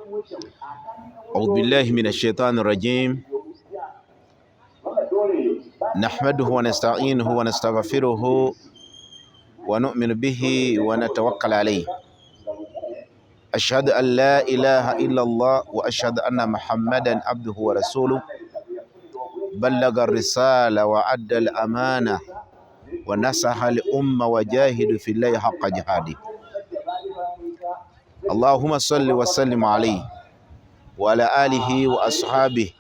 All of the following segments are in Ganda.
أعوذ بالله من الشيطان الرجيم. نحمده ونستعينه ونستغفره ونؤمن به ونتوكل عليه. أشهد أن لا إله إلا الله وأشهد أن محمدا عبده ورسوله. بلغ الرسالة وأدى الأمانة ونصح الأمة وجاهد في الله حق جهاده. اللهم صل وسلم عليه وعلى آله وأصحابه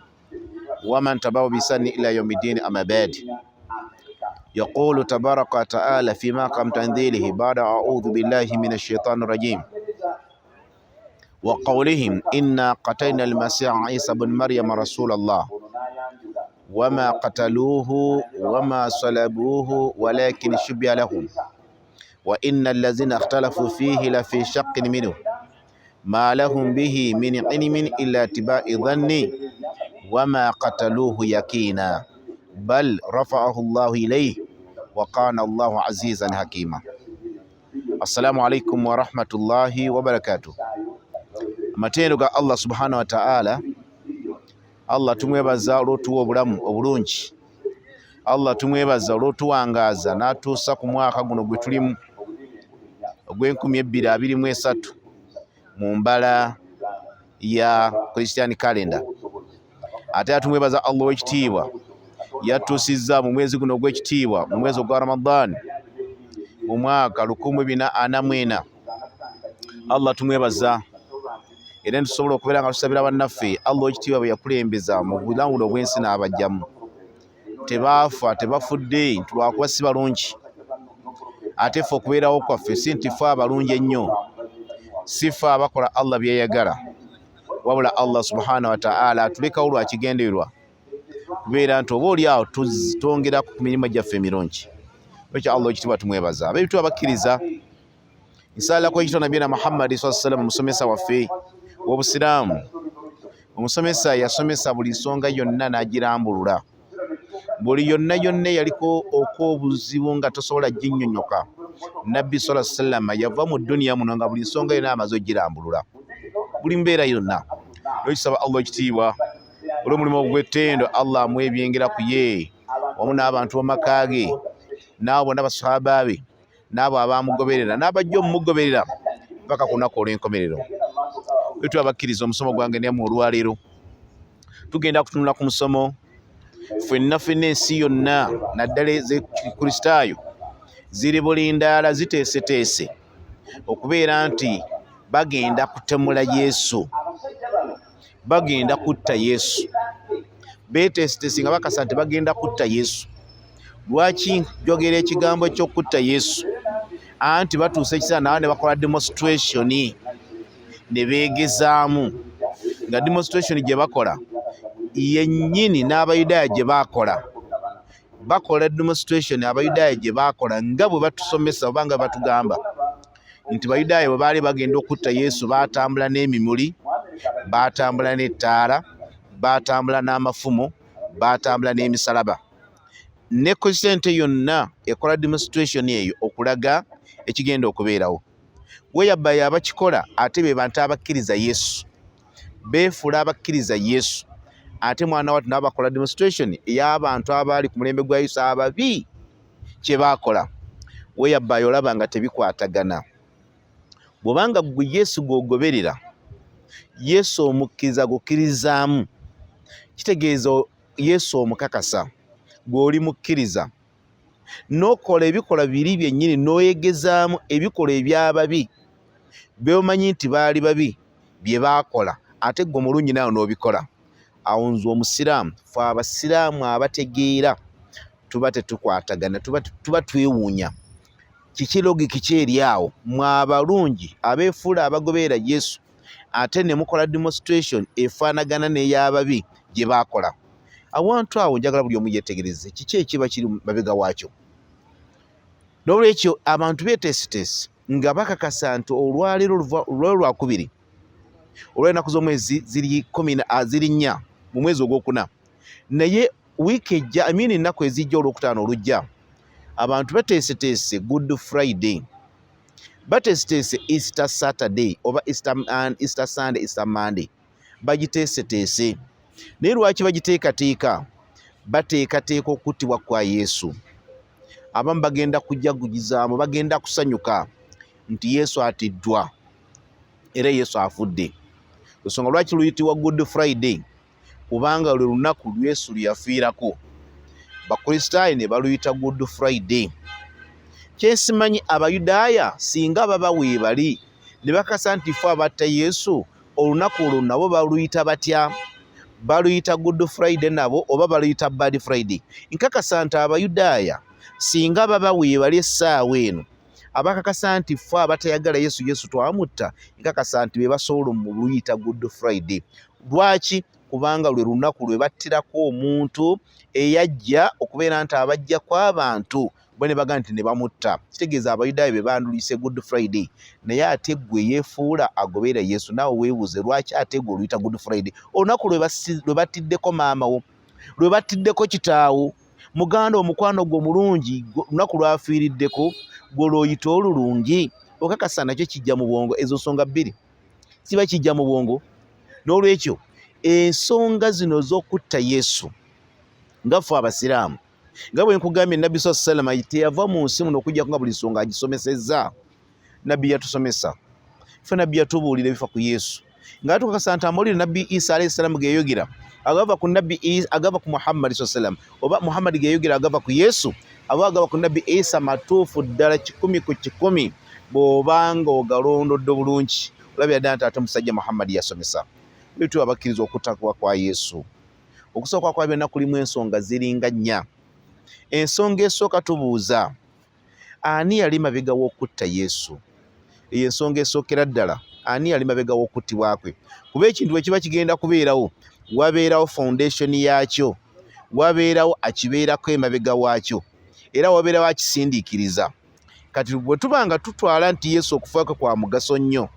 ومن تبعه بإحسان إلى يوم الدين. أما بعد، يقول تبارك وتعالى في محكم تنزيله بعد أعوذ بالله من الشيطان الرجيم وقولهم إنا قتلنا المسيح عيسى بن مريم رسول الله وما قتلوه وما صلبوه ولكن شبه لهم وإن الذين اختلفوا فيه لفي شق منه ما لهم به من علم إلا اتباع ظن وما قتلوه يقينا بل رفعه الله إليه وكان الله عزيزا حكيما. السلام عليكم ورحمة الله وبركاته. Amatendo ga Allah subhanahu wa ta'ala. Allah tumwebaza olw'otuwa obulamu obulungi. Allah tumwebaza olw'otuwangaza n'atuusa ku mwaka guno gwe tulimu ogw'2023 mu mbala ya Christian calendar. Ate atumwebaza Allah w'ekitiibwa yatuusizza mu mwezi guno ogw'ekitiibwa mu mwezi ogwa Ramadan mu mwaka 1444. Allah tumwebaza era tusobola okubeera nga tusabira bannaffe Allah w'ekitiibwa bwe yakulembeza mu bulawulo bw'ensi n'abajjamu. Tebaafa, tebafudde lwakuba si balungi. Ate ffe okubeerawo kwaffe si nti ffe abalungi ennyo, si ffe abakola Allah byeyagala, wabula Allah subhanahu wa ta'ala atulekawo lwa kigendererwa kubeera nti oba oli awo twongera ku mirimu gyaffe emirungi. Ekyo Allah w'ekitiibwa tumwebaza. Ab'ebituwa bakkiriza nsalako ekitwa Nabiyina Muhammad sallallahu alaihi wasallam, omusomesa waffe w'Obusiraamu. Omusomesa yasomesa buli nsonga yonna n'agirambulula. Buli yonna yaliko obuzibu nga tosobola ginnyonnyoka. Nabbi sallallahu alaihi wasallam yava mu duniya muno nga buli nsonga yonna amaze ogirambulula, buli mbeera yonna. Ekisaba Allah ekitiibwa olw'omulimu ogw'ettendo, Allah amuwe ebyengera ku ye wamu n'abantu b'amaka ge n'abo bonna basahaba be n'abo abaamugoberera n'abajja omumugoberera paka ku lunaku olw'enkomerero. Bwe abakkiriza, omusomo gwange ne mu olwaleero tugenda kutunula ku musomo ffenna ensi yonna naddala ez'Ekristaayo ziri bulindaala ziteeseteese okubeera nti bagenda kutemula Yesu, bagenda kutta Yesu. Beeteeseteese nga bakasa nti bagenda kutta Yesu. Lwaki njogera ekigambo eky'okutta Yesu? Anti batuusa ekiseera nawe ne bakola demonstration ne beegezaamu, nga demonstration gye bakola yennyini n'Abayudaaya gye bakola demonstration Abayudaaya gye bakola nga bwe batusomesa oba nga batugamba nti Bayudaaya bwe baali bagenda okutta Yesu baatambula n'emimuli, baatambula n'ettaala, baatambula n'amafumo, baatambula n'emisalaba. Ne Kristente yonna ekola demonstration eyo okulaga ekigenda okubeerawo. Weyabbayo abakikola ate be bantu abakkiriza Yesu, beefuula abakkiriza Yesu. Ate mwana watu nabo bakola demonstration ey'abantu abaali ku mulembe gwa Yesu ababi kye baakola. Weyabbayo olaba nga tebikwatagana. Bw'obanga gwe Yesu gw'ogoberera, Yesu omukkiriza gukkirizaamu, kitegeeza Yesu omukakasa gw'oli mukkiriza, n'okola ebikola biri byennyini n'oyegezaamu ebikola eby'ababi by'omanyi nti baali babi bye baakola, ate gwe mulungi nawe n'obikola. Awo nze Omusiraamu, ffe Abasiraamu abategeera tuba tetukwatagana, tuba twewuunya. Kiki logiki kyeri awo? Mwe abalungi abeefuula abagoberera Yesu ate ne mukola demonstration efaanagana n'ey'ababi gye baakola. Awantu awo njagala buli omu yeetegereze kiki ekiba kiri mabega waakyo. N'olwekyo abantu beeteeseteese nga bakakasa nti olwaleero Lwakubiri olw'ennaku z'omwezi ziri 4 mu mwezi ogwokuna, naye wiiki ejja ennaku ezijja Olwokutaano olujja abantu bateeseteese Good Friday, bateeseteese Easter Saturday oba Easter Sunday, Easter Monday, bagiteeseteese. Naye lwaki bagiteekateeka? Bateekateeka okutibwa kwa Yesu. Abamu bagenda kujagujizaamu, bagenda kusanyuka nti Yesu atiddwa era Yesu afudde. Ensonga lwaki luyitibwa Good Friday? Kubanga lwe lunaku Yesu lwe yafiirako. Bakristaayo ne baluyita Good Friday. Kyesimanyi Abayudaaya singa baba weebali ne bakasa nti ffe abatta Yesu, olunaku olwo nabo baluyita batya? Baluyita Good Friday nabo oba baluyita Bad Friday? Nkakasa nti Abayudaaya singa baba weebali essaawa eno abakakasa nti ffe abatayagala Yesu twamutta, nkakasa nti be basobola muluyita Good Friday. Lwaki? Kubanga lwe lunaku lwe battirako omuntu eyajja okubeera nti abajja kw'abantu bwe ne baga nti ne bamutta. Kitegeeza Abayudaaya be bandulise Good Friday, naye ate gwe yeefuula agoberera Yesu. Naawe weebuuze lwaki ate gwe oluyita Good Friday? Olunaku lwe batiddeko maama wo, lwe batiddeko kitaawo, muganda omukwano gwo mulungi, lunaku lwafiiriddeko, gwe lw'oyita olulungi. Okakasa nakyo kijja mu bwongo. Ezo nsonga bbiri kiba kijja mu bwongo. N'olwekyo ensonga zino z'okutta Yesu nga ffe Abasiraamu, nga bwe nkugambye Nabbi sallallahu alaihi wasallam teyava mu nsi muno okujjako nga buli nsonga agisomesezza. Nabbi yatusomesa, ffe Nabbi yatubuulira ebifa ku Yesu. Nga tukakasa nti amawulire Nabbi Isa alayhi salamu geyogera agava ku Nabbi Isa, agava ku Muhammad sallallahu alaihi wasallam, oba Muhammad geyogera agava ku Yesu, aba agava ku Nabbi Isa matuufu ddala 100 ku 100 bw'obanga ogalondodde bulungi. Olabira ddala nti ate musajja Muhammad yasomesa. Bitu abakkiriza okutakwa kwa Yesu. Okusooka kwa byonna kulimu ensonga ziringa nnya. Ensonga esooka tubuuza, ani yali mabega w'okutta Yesu? Eyo ensonga esookera ddala, ani yali mabega w'okuttibwa kwe? Kuba ekintu bwe kiba kigenda kubeerawo, wabeerawo foundation yaakyo, wabeerawo akibeerako emabega waakyo, era wabeerawo akisindiikiriza. Kati bwe tuba nga tutwala nti Yesu okufa kwe kwa mugaso nnyo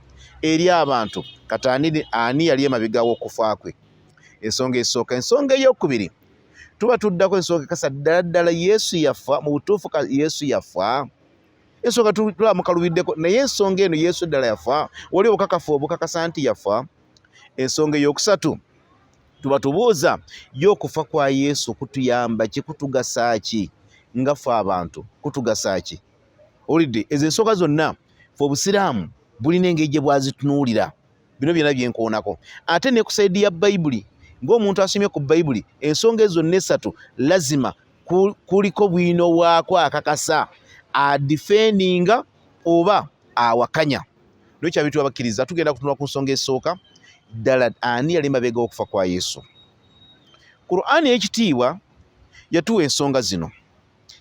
eri abantu, kati ani yali emabega w'okufa kwe? Ensonga esooka. Ensonga ey'okubiri, tuba tuddako ensonga kasa ddala ddala Yesu yafa, mu butuufu Yesu yafa? Ensonga tulamukalubiddeko, naye ensonga eno Yesu ddala yafa? Wali obukakafu obukakasa nti yafa? Ensonga ey'okusatu, tuba tubuuza y'okufa kwa Yesu kutuyamba ki, kutugasa ki nga ffe abantu, kutugasa ki? Olidde ezo ensonga zonna ffe Obusiraamu bulina engeri gye bwazitunuulira. Bino byonna byenkoonako. Ate ne ku sayidi ya Bayibuli, ng'omuntu asomye ku Bayibuli, ensonga ezo n'esatu lazima kuliko bwino waako akakasa adifendinga oba awakanya. N'ekyo bintu abakkiriza tugenda kutunula ku nsonga esooka ddala, ani yali mabega okufa kwa Yesu? Qur'ani y'ekitiibwa yatuwa ensonga zino,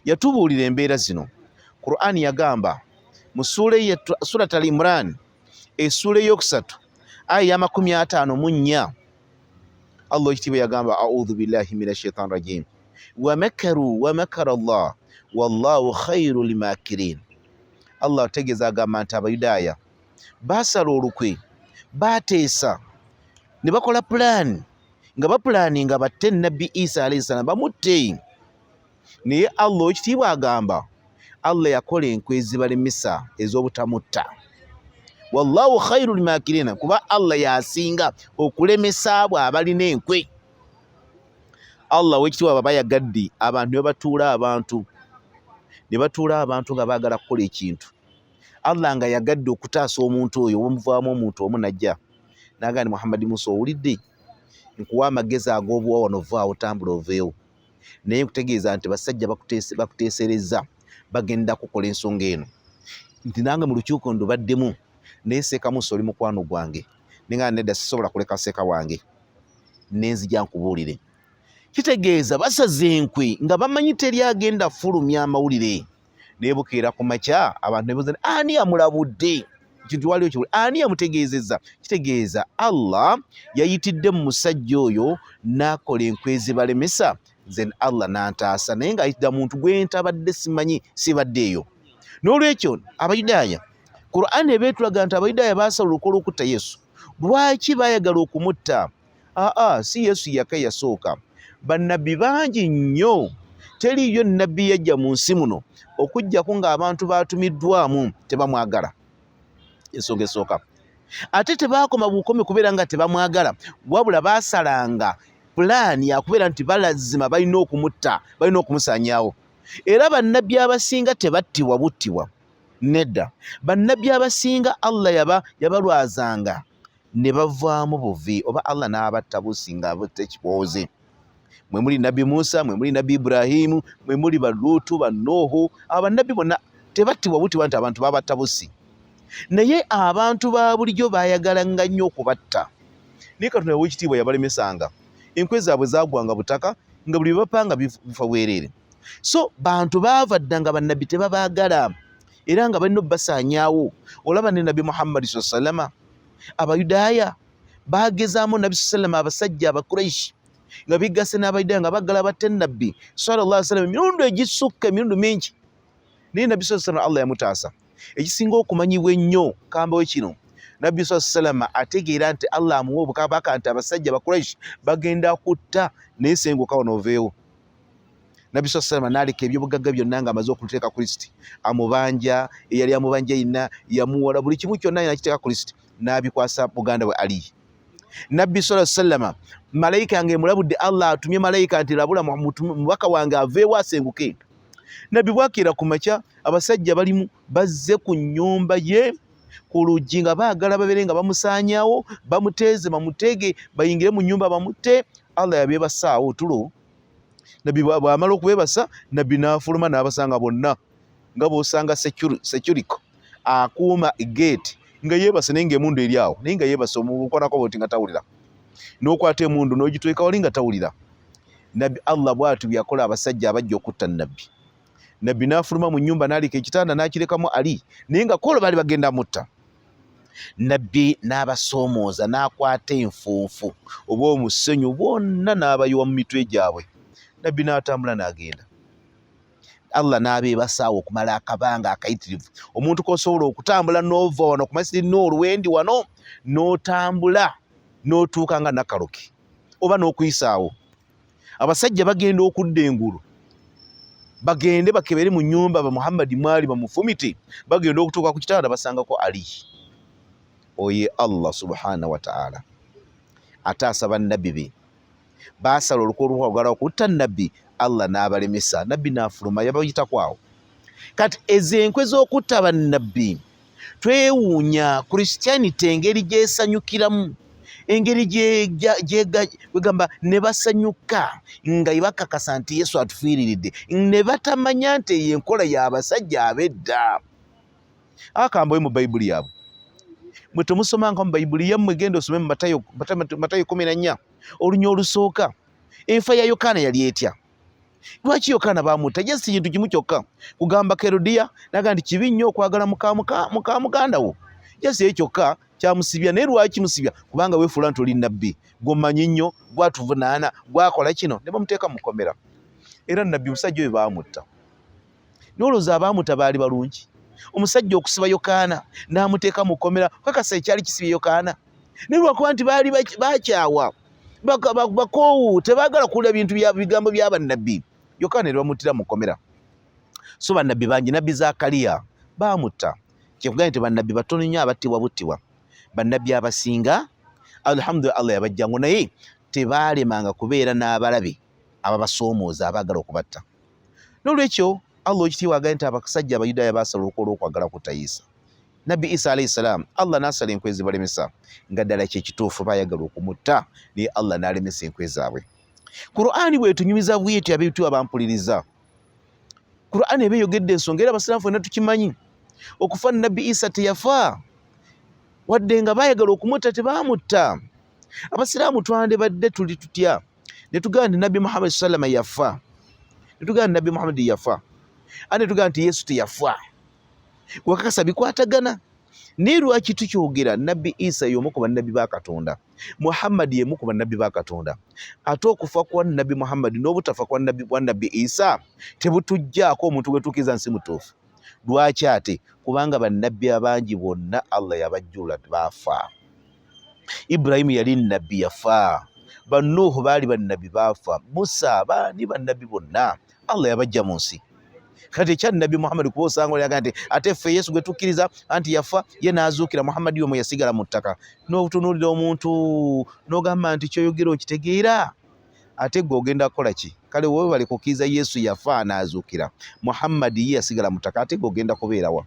yatubuulira embeera zino. Qur'ani yagamba mu Surat Al-Imran, essula ey'okusatu aya ya 54, Allah ekitiibwa yagamba a'udhu billahi minash shaitani rajim wa makaru wa makara Allah wallahu khairul makirin. Allah ategeeza agamba nti Abayudaaya baasala olukwe, baateesa, ne bakola pulaani, nga bapulaaninga batte Nabbi Isa alayhi salaam bamutte. Naye Allah ekitiibwa agamba Allah yakola enkwe ezibalemesa ez'obutamutta. Wallahu khairul makirina, kuba Allah yasinga okulemesa abo abalina enkwe. Allah w'ekitiibwa baba yagadde abantu ne batuula abantu nga baagala kukola ekintu. Allah nga yagadde okutaasa omuntu oyo, omuvaamu omuntu omu najja n'agamba nti Muhammad Musa, owulidde nkuwa amagezi ag'obuwa wano, vaawo tambula oveewo. Naye nkutegeeza nti basajja bakuteeserezza bagenda kukola ensonga eno, nti nange mu lukiiko ndubaddemu, naye Seeka Musa oli mukwano gwange, nenga nedda sisobola kuleka Seeka wange, nenzija nkubuulire. Kitegeeza basaze enkwe nga bamanyi teri agenda fulumya amawulire. Naye bukeera ku makya abantu ne babuuza ani amulabudde, kintu waliwo kiwuli, ani yamutegeezezza? Kitegeeza Allah yayitidde mu musajja oyo n'akola enkwe ezibalemesa, then Allah n'antaasa, naye ng'ayitidde muntu gwe ntabadde simanyi, sibadde eyo. N'olwekyo Abayudaaya, Qur'ani ebeetulaga nti Abayudaaya baasala olukwe olw'okutta Yesu. Lwaki baayagala okumutta? Si Yesu yaka yasooka, bannabbi bangi nnyo. Teriiyo nnabbi yajja mu nsi muno okuggyako ng'abantu baatumiddwamu tebamwagala. ensonga esooka. Ate tebaakoma bukomi kubeera nga tebamwagala, wabula baasalanga pulaani yakubeera nti balazima balina okumutta, balina okumusaanyaawo. Era bannabbi abasinga tebattibwa buttibwa, nedda. Bannabbi abasinga Allah yabalwazanga ne bavaamu buvi, oba Allah n'abatta businga abatta ekipooze. Mwe muli nabbi Musa, mwe muli nabbi Ibrahimu, mwe muli Luutu, Nuuhu. Abannabbi bonna tebattibwa buttibwa nti abantu babatta busi. Naye abantu ba bulijjo baayagalanga nnyo okubatta. Naye Katonda w'ekitiibwa yabalemesanga. Enkwe zaabwe zaagwanga butaka nga buli bapanga bifa bwereere. So bantu baava dda nga bannabbi tebabaagala era nga balina obbasaanyaawo. Olaba ne Nabbi Muhammad sallallahu Abayudaaya baagezaamu Nabbi sallallahu abasajja Abakuraishi nga biggase n'Abayudaaya nga baggala batte Nabbi sallallahu emirundi egisukka emirundi mingi. Naye Nabbi sallallahu Allah yamutaasa. Ekisinga okumanyibwa ennyo kambawe kino, Nabbi sallallahu ategeera nti Allah amuwa obukabaka nti abasajja Abakuraishi bagenda kutta, naye senguka wano oveewo. Nabbi sallallahu n'aleka ebyobugagga byonna nga amaze okuteeka Kristo, amubanja, eyali amubanja yenna yamuwola, buli kimu kyonna nakiteeka Kristo, n'abikwasa muganda we Ali. Nabbi sallallahu malayika yange mulabudde Allah atumye malayika nti labula mubaka wange aveewo asenguke. Nabbi bwakira ku makya, abasajja balimu bazze ku nnyumba ye ku luggi nga baagala babeere nga bamusaanyaawo, bamuteeze bamutege bayingire mu nnyumba bamutte. Allah yabeebasaawo tulo. Nabbi bw'amala okubeebasa, Nabbi n'afuluma n'abasanga bonna nga bw'osanga security akuuma gate nga yeebase naye ng'emundu eri awo, naye nga yeebase omukolako bw'oti nga tawulira, n'okwata emundu n'ogitweka wali nga tawulira. Nabbi Allah bw'atyo byakola abasajja abajja okutta Nabbi. Nabbi n'afuluma mu nnyumba n'alika ekitanda n'akirekamu Ali, naye nga kolo baali bagenda mutta. Nabbi n'abasoomooza n'akwata enfuufu oba omusenyu bonna n'abayiwa mu mitwe gyabwe. Nabbi n'atambula n'agenda. Allah n'abeebasaawo okumala akabanga akayitirivu. Omuntu k'osobola okutambula n'ova wano ku Masjidi Nuur wendi wano n'otambula n'otuuka nga Nakaloki oba n'okuyisaawo. Abasajja bagenda okudda engulu, bagende bakebere mu nnyumba ba Muhammad mwali bamufumite, bagenda okutuuka ku kitanda basangako Ali. Oye Allah subhanahu wa ta'ala ataasa bannabbi be, baasala olukwe olw'okwagala okutta Nabbi, Allah n'abalemesa. Nabbi n'afuluma yabayitakwaawo. Kati ezo enkwe z'okutta bannabbi twewuunya Christianity engeri gyesanyukiramu, engeri gwegamba ne basanyuka nga bakakasa nti Yesu atufiiriridde, ne batamanya nti eyo enkola y'abasajja ab'edda. Akambawe mu Bayibuli yaabwe, mwe temusomanga mu Bayibuli yammwe, genda osome mu Matayo 14 olunya olusooka. Enfa ya Yokaana yali etya? Lwaki Yokaana baamutta? Just kintu kimu kyokka, kugamba Kerodiya naga nti kibi nnyo okwagala muka muganda wo. Just ekyo kyokka kyamusibya. Naye lwaki musibya? Kubanga weefuula nti oli Nabbi, gw'omanyi nnyo, gwatuvunaana, gwakola kino, ne bamuteeka mu kkomera. Era Nabbi musajja oyo baamutta. N'olowooza abaamutta baali balungi? Omusajja okusiba Yokaana n'amuteeka mu kkomera, kakasa ekyali kisibye Yokaana? Naye lwakuba nti baali bakyawa, bakoowu, tebaagala kuwulira bigambo bya bannabbi, Yokaana ne bamuttira mu kkomera. So bannabbi bangi, Nabbi Zakaliya baamutta. Kyekugambye nti bannabbi batono nnyo abattibwa buttibwa. Bannabbi abasinga alhamdulillah Allah yabajjangu, naye tebaalemanga kubeera n'abalabe ababasoomooza abaagala okubatta. N'olwekyo Allah ekitiibwa agambye nti abasajja Abayudaaya baasala olukwe olw'okwagala kutta Isa. Nabbi Isa alayhi salaam, Allah n'asala enkwe zibalemesa, nga ddala kyekituufu baayagala okumutta, naye Allah n'alemesa enkwe zaabwe. Qur'ani bw'etunyumiza bw'etyo abeetu bampuliriza. Qur'ani eba eyogedde ensonga, era abasiraamu ffenna tukimanyi. Okufa Nabbi Isa teyafa, wadde nga baayagala okumutta tebaamutta. Abasiraamu twandibadde tuli tutya ne tugamba nti Nabbi Muhammad sallallahu alayhi wasallam yafa, ne tugamba Nabbi Muhammad yafa, ate ne tugamba nti Yesu teyafa. Wakakasa bikwatagana. Naye lwaki tukyogera Nabbi Isa y'omu ku bannabbi ba Katonda, Muhammad y'emu ku bannabbi ba Katonda, ate okufa kwa Nabbi Muhammad n'obutafa kwa Nabbi Isa tebutujjaako omuntu gwe tukiza nsi mutuufu. Lwaki ate? Kubanga bannabbi abangi bonna Allah yabajjula baafa. Ibrahimu yali nnabbi yafa, Nuuhu baali bannabbi baafa, Musa baali bannabbi bonna Allah yabajja mu nsi. kati ekya nabbi Muhammad kuba osanga olyaga nti ate ffe Yesu gwe tukkiriza anti yafa ye n'azuukira Muhammad omwe yasigala mu ttaka n'obutunuulira omuntu n'ogamba nti kyoyogera okitegeera ate gwe ogenda kukola ki kale wowe bali kukkiriza Yesu yafa n'azuukira Muhammad ye yasigala mu ttaka ate gwe ogenda kubeerawa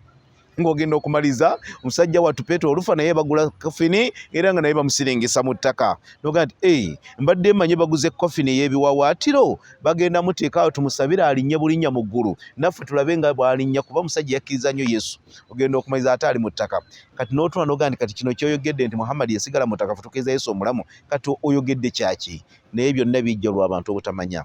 ng'ogenda okumaliza omusajja wattu Petero olufa naye bagula kofini era nga naye bamusirengesa mu ttaka noga nti mbadde manye baguze kofini y'ebiwawaatiro bagenda muteekaawo tumusabire alinnye bulinnya mu ggulu naffe tulabe nga bw'alinnya kuba omusajja yakkiriza nnyo Yesu ogenda okumaliza ate ali mu ttaka kati n'otula noga nti kati kino kyoyogedde nti Muhammad yasigala mu ttaka futukkiriza Yesu omulamu kati oyogedde kyaki naye byonna bijja lw'abantu obutamanya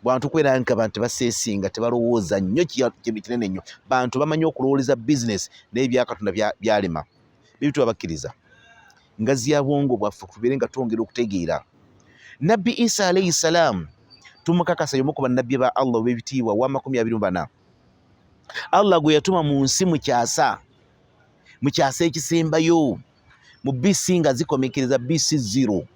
bantu kweranga bantu baseesinga tebalowooza nnyo kintu kinene nnyo bantu bamanyi okulowooleza bizinesi naye byakatonda byalema bibitu abakkiriza ngazi ya bwongo bwaffe tubeere nga twongera okutegeera nabbi Isa alayhi salaamu tumukakasa y'omu ku bannabbi ba Allah b'ebitiibwa wa 24 Allah gwe yatuma mu nsi mu kyasa ekisembayo mu BC nga zikomekereza BC 0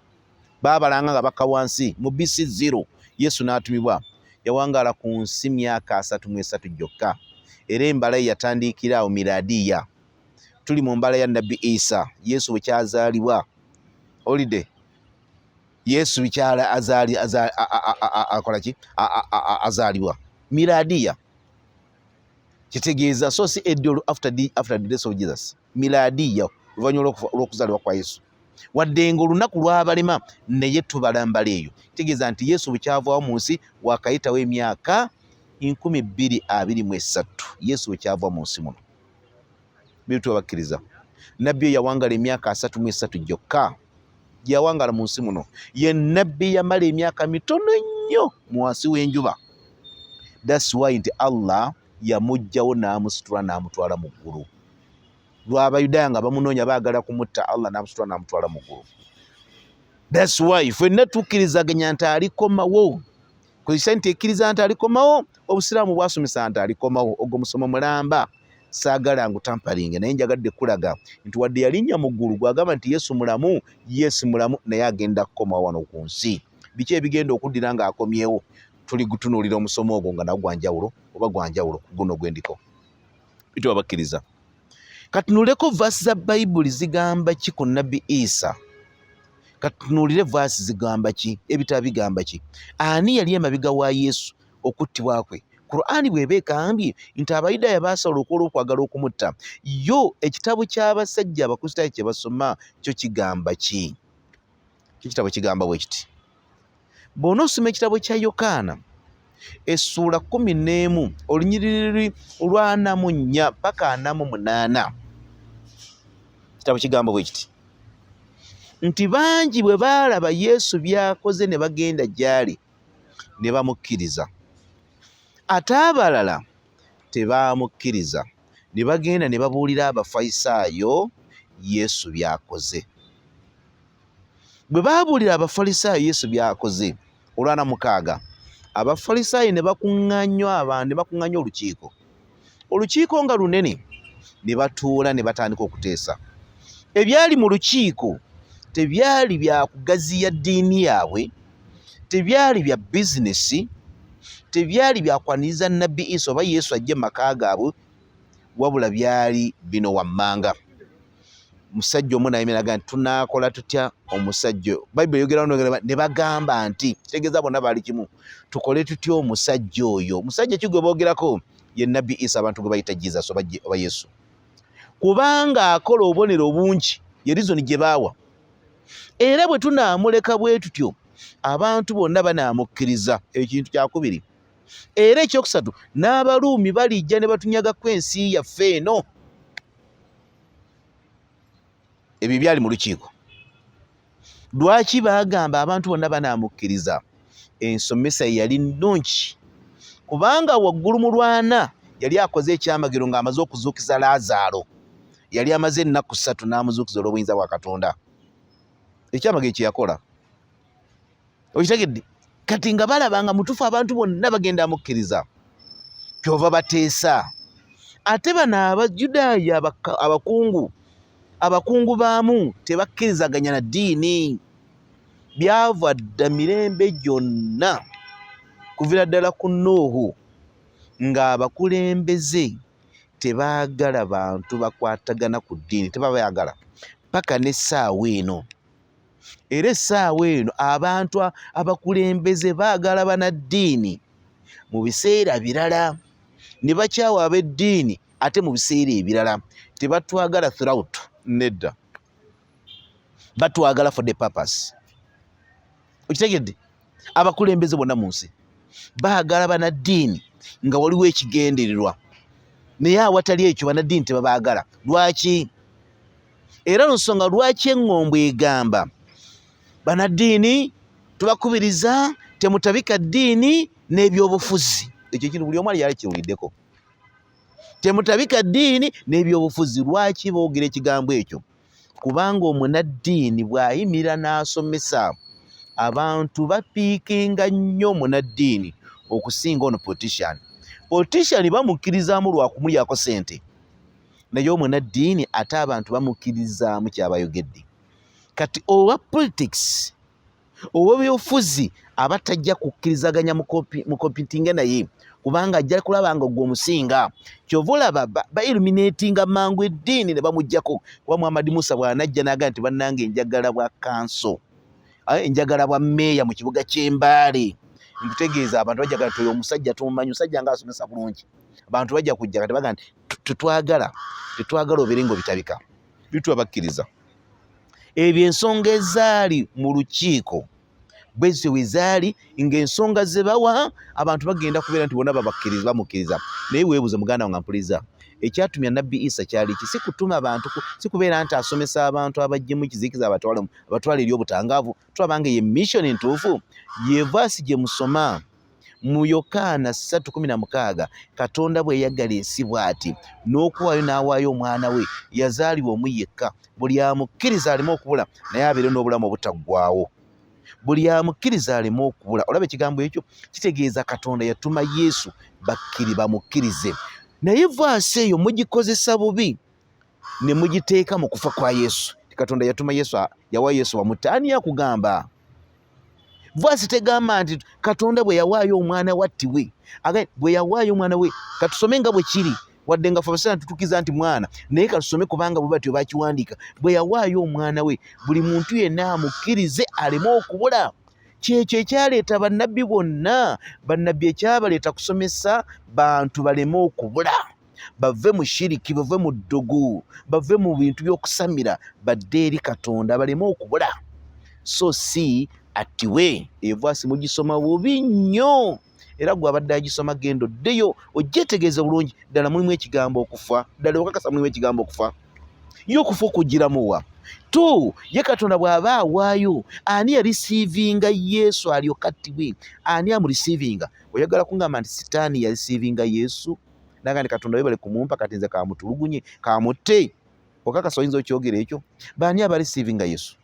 baabalanga nga bakka wansi mu BC 0 Yesu n'atumibwa yawangaala ku nsi myaka 33 gyokka era embala yatandikira awo miladiya tuli mu mbala ya nabbi Isa Yesu bwe kyazaalibwa olide Yesu bikyala azaalibwa miladiya kitegeeza so si eddolo after the death of Jesus miladiya oluvannyuma lw'okuzaalibwa kwa Yesu wadde ng'olunaku lw'abalema naye tubalambala eyo kitegeeza nti Yesu bwe kyavaawo mu nsi wakayitawo emyaka 223 Yesu bwe kyava mu nsi muno bitu abakkiriza nabbi yawangala emyaka 33 gyokka yawangala mu nsi muno ye nabbi yamala emyaka mitono nnyo mu wansi w'enjuba that's why nti Allah yamugjawo n'amusitula n'amutwala mu ggulu lw'Abayudaaya nga bamunoonya baagala kumutta Allah n'amusitula n'amutwala mu ggulu that's why ffenna tukkirizaganya nti alikomawo kozesa nti ekkiriza nti alikomawo obusiraamu bwasomesa nti alikomawo ogwo musomo mulamba saagala ngu tampalinge naye njagadde kulaga nti wadde yalinnya mu ggulu gwagamba nti Yesu mulamu Yesu mulamu naye agenda kukomawo wano ku nsi biki ebigenda okuddira ng'akomyewo tuli gutunuulira omusomo ogwo nga nagwo gwanjawulo oba gwanjawulo guno gwendiko bitu abakkiriza katunuleko vaasi za Bayibuli zigamba ki ku nabbi Isa katunuulire vaasi zigamba ki ebitabo bigamba ki ani yali emabega wa Yesu okuttibwa kwe Qur'ani bw'eba ekambye nti Abayudaaya baasala okwala okwagala okumutta yo ekitabo ky'abasajja abakristaayo kye basoma kyo kigamba ki ekitabo kigamba bwe kiti bw'onoosoma ekitabo kya Yokaana essuula 11 olunyiriri olwa 44 paka 48 ekitabo kigamba bwe kiti nti bangi bwe baalaba Yesu by'akoze ne bagenda gy'ali ne bamukkiriza ate abalala tebaamukkiriza ne bagenda ne babuulira Abafalisaayo Yesu by'akoze bwe baabuulira Abafalisaayo Yesu by'akoze olwa 6 Abafalisaayo ne bakuŋŋaanywa abantu ne bakuŋŋaanya olukiiko nga lunene ne batuula ne batandika okuteesa ebyali mu lukiiko tebyali bya kugaziya ddiini yaabwe tebyali bya bizinesi tebyali byakwaniriza nabbi Isa oba Yesu ajje mu maka gaabwe wabula byali bino wammanga musajja omu nayimiraga nti tunaakola tutya omusajja Bayibuli eyogera ne bagamba nti kitegeeza bonna baali kimu tukole tutya omusajja oyo omusajja ki gwe boogerako ye nabbi Isa abantu gwe bayita Jesus oba Yesu kubanga akola obubonero bungi ye rizoni gye baawa era bwe tunaamuleka bwe tutyo abantu bonna banaamukkiriza ekintu kyakubiri era ekyokusatu n'Abaruumi balijja ne batunyagako ensi yaffe eno ebyo byali mu lukiiko lwaki baagamba abantu bonna banaamukkiriza ensomesa yali nnungi kubanga waggulu mu lwana yali akoze ekyamagero ng'amaze okuzuukiza Laazaalo yali amaze ennaku 3 n'amuzuukiza olw'obuyinza bwa Katonda ekyamagero kye yakola okitegedde kati nga balabanga mutufu abantu bonna bagenda amukkiriza kyova bateesa ate bano Abayudaaya abakungu baamu tebakkirizaganya na ddiini byava dda mirembe gyonna kuvira ddala ku Nuuhu ng'abakulembeze tebaagala bantu bakwatagana ku ddiini, tebabayagala paka n'essaawa eno. Era essaawa eno abantu abakulembeze baagala banaddiini mu biseera birala, ne bakyawa ab'eddiini ate mu biseera ebirala. Tebatwagala throughout, nedda, batwagala for the purpose. Okitegedde? Abakulembeze bonna mu nsi baagala banaddiini nga waliwo ekigendererwa, naye awatali ekyo banaddiini tebabaagala. Lwaki? Era nsonga lwaki eŋŋombo egamba banaddiini tubakubiriza temutabika ddiini n'ebyobufuzi. Ekyo kintu buli omu ali yakiwuliddeko. Temutabika ddiini n'ebyobufuzi. Lwaki boogera ekigambo ekyo? Kubanga omunaddiini bw'ayimirira n'asomesa, abantu bapiikinga nnyo omunaddiini okusinga ono politician. Politician bamukkirizaamu lwa kumulyako ssente, naye omunaddiini ate abantu bamukkirizaamu kyabayogedde. Kati owa politics, owa byobufuzi aba tajja kukkirizaganya mukompitinge naye, kubanga ajja kulaba nga gwe omusinga. Kyova olaba ba-illuminatinga mangu eddiini ne bamuggyako. Kuba Muhammad Musa bw'anajja n'agamba nti bannange njagala bwa kanso, njagala bwa mmeeya mu kibuga ky'Embaale. Nkutegeeza abantu bajja nti oyo omusajja tumumanyi, omusajja ng'asomesa bulungi. Abantu bajja kujja kati baga nti tetwagala obeere ng'obitabika. Bitwa bakkiriza. Ebyo ensonga ezaali mu lukiiko bwezityo bwe zaali, ng'ensonga ze bawa abantu bagenda kubeera nti bonna bamukkiriza. Naye weebuuze muganda wange mpuliriza, ekyatumya Nabbi Isa kyali ki? Si kutuma abantu, si kubeera nti asomesa abantu abajjemu kizikiza abatwala eri obutangaavu. Tulabanga ye mission entuufu. Ye vaasi gye musoma mu Yokaana 3:16, Katonda bwe yaggala ensi bw'ati n'okuwaayo n'awaayo omwana we yazaalibwa omu yekka, buli amukkiriza aleme okubula naye abeere n'obulamu obutaggwaawo. Buli amukkiriza aleme okubula. Olaba ekigambo ekyo kitegeeza Katonda yatuma Yesu bamukkirize. Naye vaasi eyo mugikozesa bubi ne mugiteeka mu kufa kwa Yesu. Katonda yatuma Yesu, yawa Yesu bamutte. Ani yakugamba? Vaasi tegamba nti Katonda bwe yawaayo omwana wattiwe, bwe yawaayo omwana we. Katusome nga bwe kiri, wadde nga fabasana tutukiza nti mwana, naye katusome kubanga bwe batyo bakiwandiika. Bwe yawaayo omwana we, buli muntu yenna amukkirize aleme okubula. Kyekyo ekyaleeta bannabbi bonna. Bannabbi ekyabaleeta kusomesa bantu baleme okubula, bave mu shiriki, bave mu ddugu, bave mu bintu by'okusamira, badde eri Katonda baleme okubula. So si atiwe. Evaasi mugisoma bubi nnyo, era gwe abadde agisoma genda oddeyo ogyetegeeza bulungi. Ddala mulimu ekigambo okufa, ddala okakasa mulimu ekigambo okufa. Ye okufa okugiramuwa tu ye Katonda bw'aba awaayo, ani yarisiivinga Yesu alyoka attibwe? Ani amurisiivinga? Oyagala kungamba nti sitaani yarisiivinga Yesu naga nti Katonda webale kumumpa kati nze kamutulugunye kamutte? Okakasa oyinza okyogera ekyo? Baani abarisiivinga Yesu?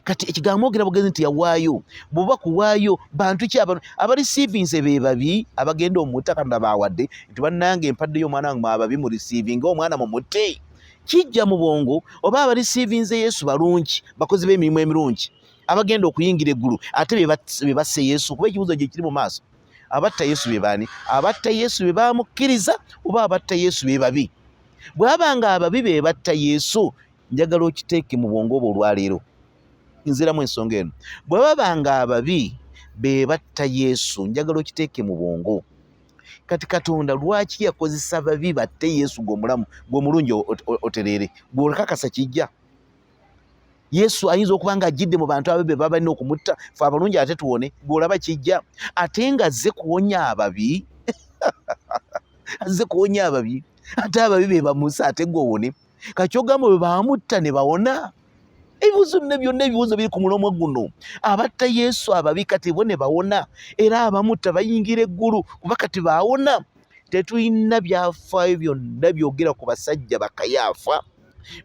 Kati ekigambo ogera bugezi nti yawaayo. Bw'oba kuwaayo bantu ki abarisiivinze be babi abagenda omutta Katonda baawadde nti bannange empaddeyo omwana wange ababi murisiivinga omwana mumutte? Kijja mu bwongo. Oba abarisiivinze Yesu balungi, bakozi b'emirimu emirungi, abagenda okuyingira eggulu ate be basse Yesu? Kuba ekibuuzo gye kiri mu maaso. Abatta Yesu be baani? Abatta Yesu be bamukkiriza oba abatta Yesu be babi? Bw'abanga ababi be batta Yesu, njagala okiteeke mu bwongo bwo olwaleero. Nziramu ensonga eno. Bwe babanga ababi be batta Yesu, njagala okiteeke mu bwongo. Kati Katonda lwaki yakozesa babi batte Yesu gw'omulamu gw'omulungi otereere? Gw'olakakasa kijja? Yesu ayinza okuba nga ajjidde mu bantu ababi be baba balina okumutta, fe abalungi ate tuwone. Gw'olaba kijja? Ate nga azze kuwonya ababi azze kuwonya ababi, ate ababi be ba Musa ate gw'owone. Kati ogamba bwe baamutta ne bawona? Ebibuuzo byonna ebibuuzo biri ku mulomo guno. Abatta Yesu ababi kati bo ne bawona, era abamutta bayingira eggulu kuba kati baawona. Tetulina byafaayo byonna byogera ku basajja ba Kayaafa,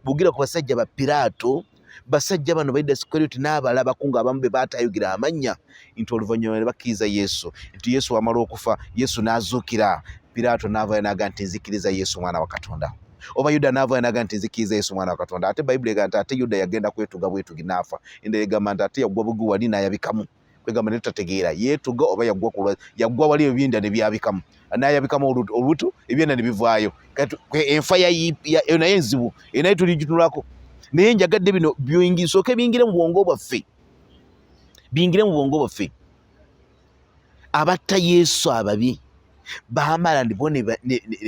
bogera ku basajja ba Piraato, basajja bano baida Sikariyoti n'abalala bakungu abamu be baatayogira amannya, nti oluvannyuma ne bakkiriza Yesu, nti Yesu amala okufa, Yesu n'azuukira. Piraato n'avaayo n'agamba nti nzikiriza Yesu mwana wa Katonda. Oba Yuda n'avaayo n'agamba nti nzikiriza Yesu mwana wa Katonda. Ate Bayibuli egamba nti ate Yuda yagenda kwetuga bwetugi n'afa. Endala egamba nti ate yagwa buguwali n'ayabikamu. kwegamba ne tutategeera yeetuga oba yaggwa wali ebinda ne byabikamu n'ayabikamu olubuto ebyenda ne bivaayo enfa naye enzibu naye tuligitunulako naye njagadde bino bisooke biyingire mu bwongo bwaffe abatta Yesu ababi baamala bo ne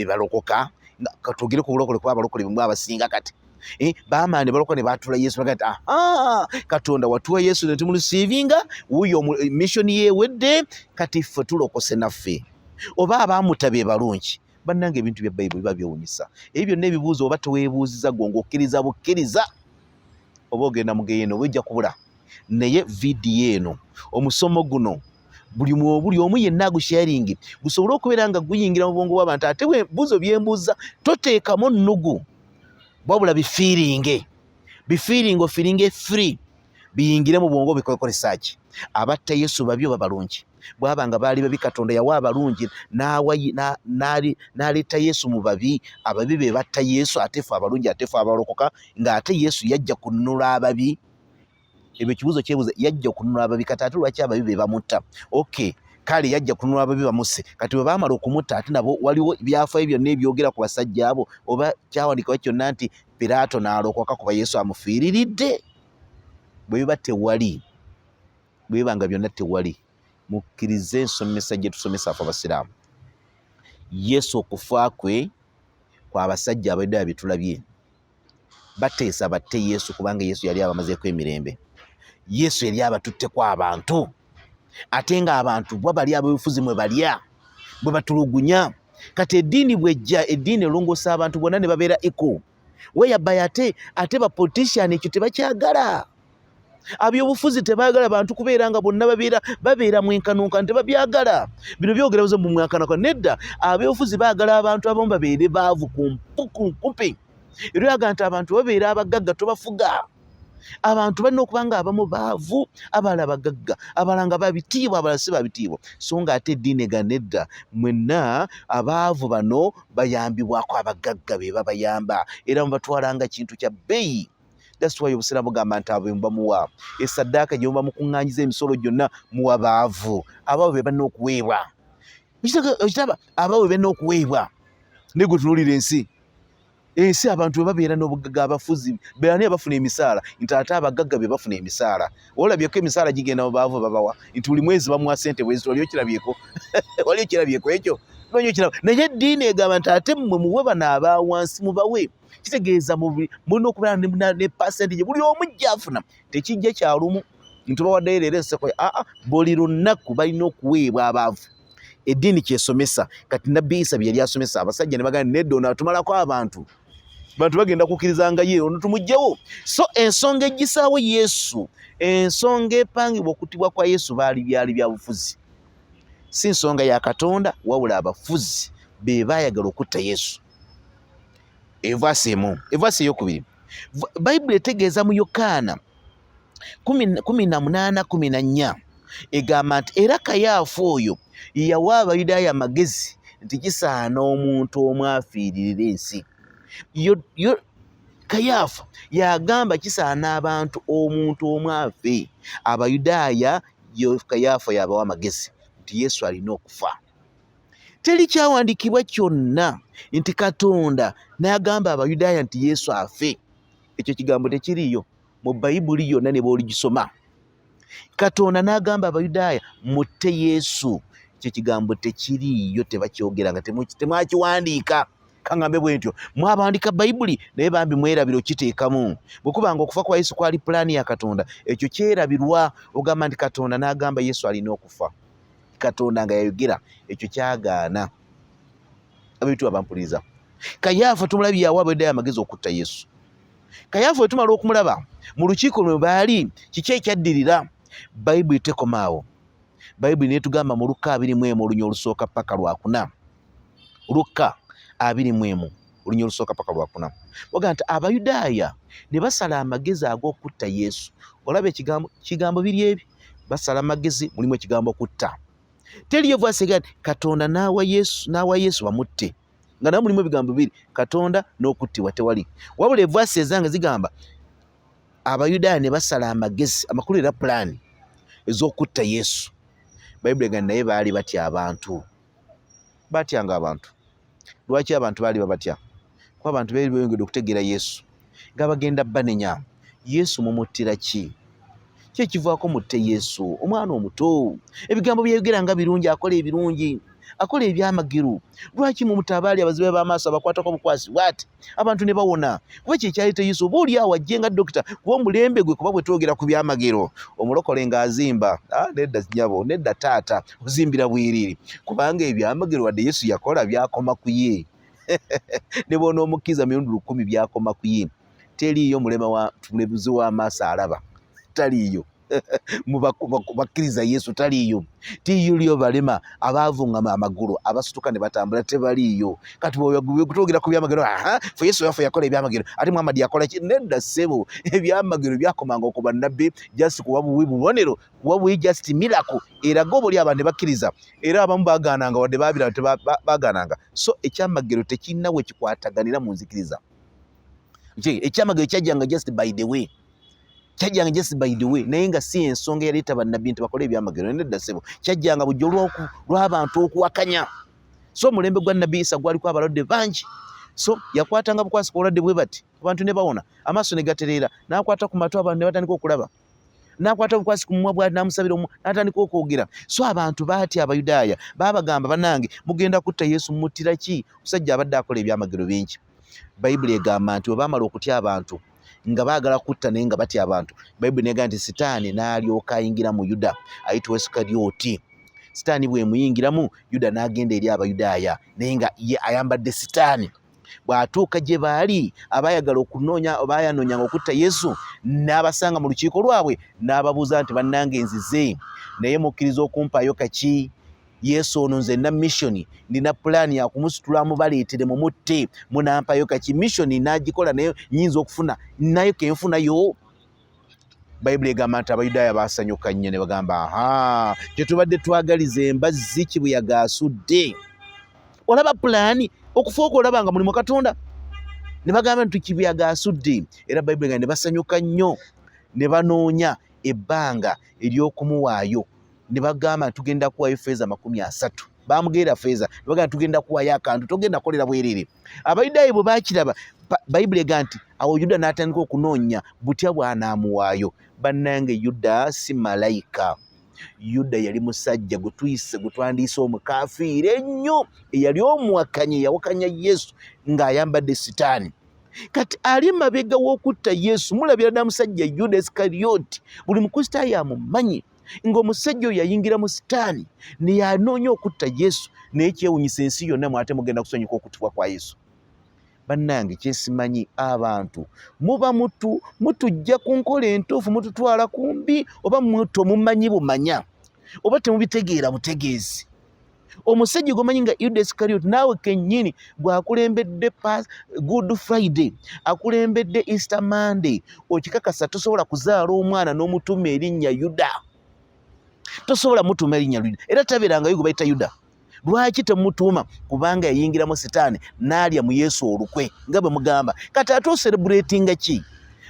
balokoka katugire ku bulokole kuba abalokole bwe abasinga kati baamala ne balokoka ne baatula Yesu bagati Katonda watuwa Yesu ne tumulusiivinga wuyo missoni yeewedde kati ffe tulokose naffe oba abaamuta be balungi bannange ebintu bya Bayibuli biba byewunyisa ebyo byonna ebibuuzo oba teweebuuziza gonga okkiriza bukkiriza oba ogenda mu geyeena oba ojja kubula naye vidiyo eno omusomo guno buli omu yenna agusharingi gusobole okubeera nga guyingira mu bwongo bw'abantu ate buuzo byembuuza toteekamu nnugu wabula bifiiringe ofiiringe free biyingire mu bwongo bikole research abatta Yesu babi oba balungi bwaba nga baali babi Katonda yawa abalungi n'aleeta Yesu mu babi ababi be batta Yesu ate ffe abalungi ate ffe abalokoka ng'ate Yesu yajja kununula ababi ebyo ekibuuzo kyebuuza yajja kununula ababi kati ate lwaki ababi be bamutta okay kale yajja kununula ababi bamuse kati bwe baamala okumutta ate nabo waliwo byafaayo byonna ebyogera ku basajja abo oba kyawandikibwa kyonna nti Piraato n'alokoka kuba Yesu amufiiriridde bwe biba tewali bwe bibanga byonna tewali mukkirize ensomesa gye tusomesa afe abasiraamu Yesu okufa kwe kwa abasajja Abayudaaya bitulabye bateesa batte Yesu kubanga Yesu yali abamazeeko emirembe Yesu yali abatutteko abantu ate nga abantu bwe bali ab'obufuzi mwe balya bwe batulugunya kati eddiini bwejja eddiini erongoosa abantu bonna ne babeera eko weyabaye ate bapolitician ekyo tebakyagala ab'obufuzi tebaagala bantu kubeera nga bonna babeera mwenkanunkanu tebabyagala bino byogera buze mu mwenkanunkanu nedda ab'obufuzi baagala abantu abamu babeere baavu kumpi era yaga nti abantu babeera abagagga tobafuga abantu balina okuba nga abamu baavu abalala bagagga abalala nga babitiibwa abalala si babitiibwa so nga ate eddiini eganedda mwenna abaavu bano bayambibwako abagagga be babayamba era mubatwalanga kintu kya bbeeyi that's why obusiraamu bugamba nti abo bamuwa esaddaaka gye muba mukuŋŋaanyiza emisolo gyonna muwa baavu ababo be balina okuweebwa ekitaba ababo be balina okuweebwa naye gwe tunuulira ensi abantu bwe babeera n'obugagga abafuzi beani abafuna emisaala nti ate abagagga be bafuna emisaala olabyeko emisaala gigenda mu baavu babawa nti buli mwezi bamuwa ssente bwezi wali okirabyeko ekyo naye eddiini egamba nti ate mmwe muwe bano aba wansi mubawe kitegeeza mulina okubeera ne pasenti gye buli omu gy'afuna tekijja kyalumu nti bawaddeyo leero enseko buli lunaku balina okuweebwa abaavu eddiini kyesomesa kati nabbi Isa bye yali asomesa abasajja ne bagamba nedda ono atumalako abantu bagenda kukkirizanga ye ono tumugjewo so ensonga egisaawo Yesu ensonga epangibwa okutibwa kwa Yesu byali bya bufuzi si nsonga ya Katonda wabula abafuzi be baayagala okutta Yesu evasi eyokubiri Bayibuli etegeeza mu Yokaana 18:14 egamba nti era Kayaafa oyo yawa Abayudaaya amagezi nti kisaana omuntu omu afiiririra ensi Kayaafa yagamba kisaana abantu omuntu omu afe Abayudaaya Kayaafa yabawa amagezi nti Yesu alina okufa teri kyawandiikibwa kyonna nti Katonda n'agamba Abayudaaya nti Yesu afe ekyo kigambo tekiriyo mu Bayibuli yonna ne bw'oligisoma Katonda n'agamba Abayudaaya mutte Yesu ekyo kigambo tekiriyo tebakyogera nga temwakiwandiika kaŋŋambe bwe ntyo mwabandiika Bayibuli naye bambi mwerabira okiteekamu bwe kubanga okufa kwa Yesu kwali pulaani ya Katonda ekyo kyerabirwa ogamba nti Katonda n'agamba Yesu alina okufa Katonda nga yayogera ekyo kyagaana abaitu abampuliriza Kayaafa tumulabye yawa Abayudaaya amagezi okutta Yesu Kayaafa bwe tumala okumulaba mu lukiiko lwe baali kiki ekyaddirira Bayibuli tekomaawo Bayibuli netugamba mu Luka 21 olunya olusooka paka lwakuna Luka 21 olunya olusooka paka lwakuna waga nti Abayudaaya ne basala amagezi ag'okutta Yesu olaba ekigambo biri ebi basala amagezi mulimu ekigambo kutta teriyo vwasega Katonda n'awa Yesu bamutte nga nawe mulimu ebigambo bibiri Katonda n'okuttibwa tewali wabula evwasi ezange zigamba Abayudaaya ne basala amagezi amakulu era pulaani ez'okutta Yesu. Bayibuli egamba naye baali batya abantu. Batyanga abantu. Lwaki abantu baali babatya? Kuba abantu baali beyongedde okutegeera Yesu nga bagenda banenya. Yesu mumuttira ki? Ki ekivaako mutte Yesu? Omwana omuto, ebigambo byayogera nga birungi, akola ebirungi, akola ebyamagero. Lwaki mumutte abaali abazibe b'amaaso abakwatako bukwasi bw'ati abantu ne bawona? Kuba kye kyaleeta Yesu. Oba oli awo ajje nga dokita kuba omulembe gwe, kuba bwe twogera ku byamagero omulokole ng'azimba nedda nnyabo, nedda taata, ozimbira bwiriri, kubanga ebyamagero wadde Yesu yakola byakoma ku ye. Ne bona omukkiriza mirundi 1000 byakoma ku ye. Teriiyo mulebuzi w'amaaso alaba, taliiyo. Bakkiriza Yesu taliiyo. Tiyo balema abaavungama amagulu abasituka ne batambula, tebaliiyo. Kati bwetwogera ku byamagero, fe Yesu yafe yakola ebyamagero, ate Muhammad yakola ki? Nedda ssebo, ebyamagero byakomanga okuba nabbi just kuba buwi bubonero, kuba buwi just miracle. Era go buli abantu bakkiriza, era abamu bagaananga wadde baabira bagaananga. So ekyamagero tekirina we kikwataganira mu nzikiriza. Ekyamagero kyajjanga just by the way. Kyajjanga just by the way, naye nga si ensonga yaleeta bannabbi nti bakole ebyamagero. Nedda ssebo, kyajjanga bujjo lw'abantu okuwakanya. So omulembe gwa Nabbi Isa gwaliko abalwadde bangi. So yakwatanga bukwasi ku balwadde bwe bati, abantu ne bawona, amaaso ne gatereera, n'akwata ku matu abantu ne batandika okulaba, n'akwata bukwasi ku mumwa bw'ati n'amusabira n'atandika okwogera. So abantu baatya Abayudaaya, baabagamba bannange mugenda kutta Yesu, mumuttira ki? Omusajja abadde akola ebyamagero bingi. Bayibuli egamba nti bwe baamala okutya abantu nga baagala kutta naye nga batya abantu, Bayibuli negamba nti Sitaani n'alyoka ayingira mu Yuda ayitibwa Isukaliyooti. Sitaani bwe muyingiramu, Yuda n'agenda eri Abayudaaya naye nga ye ayambadde Sitaani. Bw'atuuka gye baali abaayagala okunoonya, baayanoonyanga okutta Yesu, n'abasanga mu lukiiko lwabwe n'ababuuza nti bannange nzize naye mukkiriza okumpaayo kaki? Yesu ono nze na missioni, nina pulaani ya kumusitulamu baleetere mumutte, munampayo kaki? Missioni n'agikola naye nyinza okufuna nayo kenfunayo. Bayibuli egamba nti Abayudaaya baasanyuka nnyo ne bagamba kyetubadde twagaliza embazzi kibuyaga asudde. Olaba pulaani okufuuka olaba nga mulimu Katonda. Ne bagamba nti kibuyaga asudde. Era Bayibuli egamba ne basanyuka nnyo ne banoonya ebbanga ery'okumuwaayo. Ne bagamba tugenda kuwaayo ffeeza 30. Baamugeera ffeeza, ne bagamba tugenda kuwaayo akantu, togenda kukolera bwerere. Abayudaaya bwe baakiraba, Bayibuli egamba nti awo Yuda n'atandika okunoonya butya bw'anaamuwaayo. Bannange Yuda si malayika. Yuda yali musajja gwe twandiise omukaafiire ennyo, eyali omuwakanye, yawakanya Yesu ng'ayambadde Sitaani. Kati ali mabega w'okutta Yesu, mulabira ddala musajja Yuda Isikaliyooti, buli mukristaayo amumanyi ng'omusajja oyo yayingira mu Sitaani ne yanoonya okutta Yesu, naye kyewunyisa ensi yonna mwate mugenda kusanyuka okutibwa kwa Yesu. Bannange kyesimanyi, abantu muba mutujja ku nkola entuufu, mututwala ku mbi, oba tomumanyi bumanya, oba temubitegeera butegeezi. Omusajja gwomanyi nga Yuda Isikaliyooti naawe kennyini bw'akulembedde Good Friday, akulembedde Easter Monday, okikakasa tosobola kuzaala omwana n'omutuma erinnya Yuda. Tosobola mutuma erinnya Yuda, era tabeerangayo gwe bayita Yuda. Lwaki temutuuma? Kubanga yayingiramu Sitaani n'alya mu Yesu olukwe nga bwe mugamba. Kati ate oserebuleetinga ki?